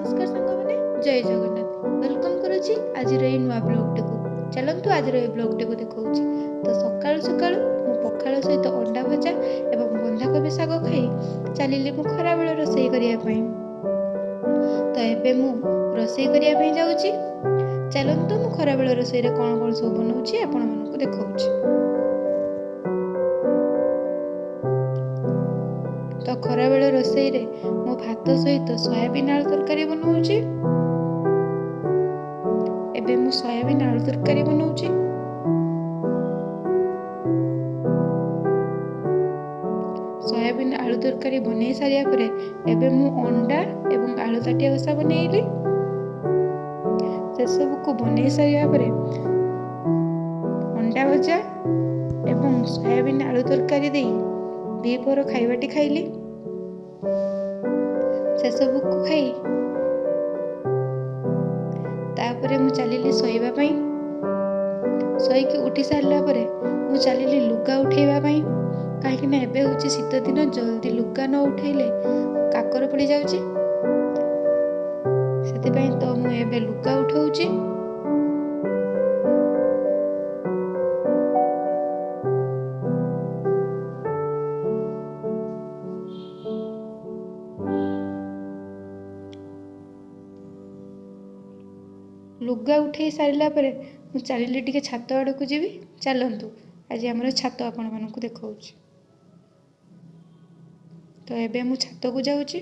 नमस्कार सांग मैंने जय जगन्नाथ वेलकम करुच्ची आज नुआ ब्लॉग टेक चलतु आज ब्लॉग टेक देखा तो सकाळु सकाळु मु पखाल सहित अंडा भजा एवं बंधाकोबी शाग खाई चलिली मु खरा बेल रोसई करने तो एबे मु रोसई करने जाऊँगी चलतु मु खरा बेल रोसई कौन कौन सब बनाऊँगी आपण मानक देखा तो खरा बेल रोसई रे मो भात सहित सोयाबीन आलू तरकारी बनाऊँगी एबे मु सोयाबीन आलू तरकारी बनाऊँगी सोयाबीन आलू तरकारी बनै सारिया परे एबे मु अंडा एवं आलू ताटिया कषा बनैली से सब को बनै सारिया परे अंडा भजा एवं सोयाबीन आलू तरकारी दे दीपर खाइबाटी खाइली से सब को खाई तापरे मु चलिली सोइबा पई सोईकी उठी सारला परे मु चलिली लुगा उठेबा पई कहीं ना एबे होची शीत दिन जल्दी लुगा न उठेले काकर पड़ी जाउची सेति पई तो मु एबे लुगा उठाउची लुगा उठे सारिला परे मु चलिली टिके छात आड़ को जीवी चलंतु आज हमर छात आपण मानकु देखाउची तो एबे मु छात को जाउची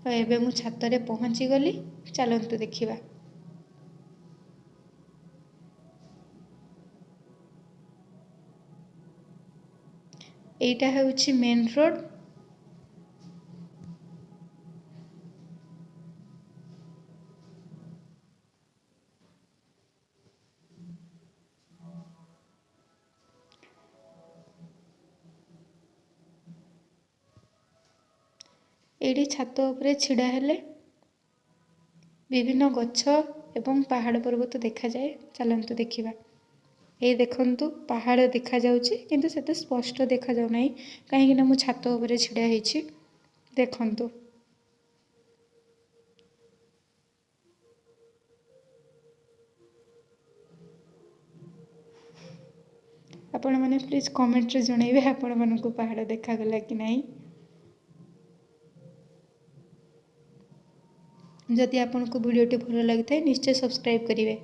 तो एबे मु छात रे पहुंची गली चलंतु देखिबा एटा होउची मेन रोड एडी छात उपरे छिड़ा हेले विभिन्न गछ एवं पहाड़ पर्वत देखा जाए चलंतु देखिबा ए देखंतु पहाड़ देखा जाउची किंतु सेते स्पष्ट देखा जाउ नाही काहे कि मु छात उपरे छिड़ा हेछि देखंतु आपण माने प्लीज कमेंट रे जणाइबे आपण मानकु पहाड़ देखा गला कि नाही जदि आपको वीडियोटी भल लगी था निश्चय सब्सक्राइब करेंगे।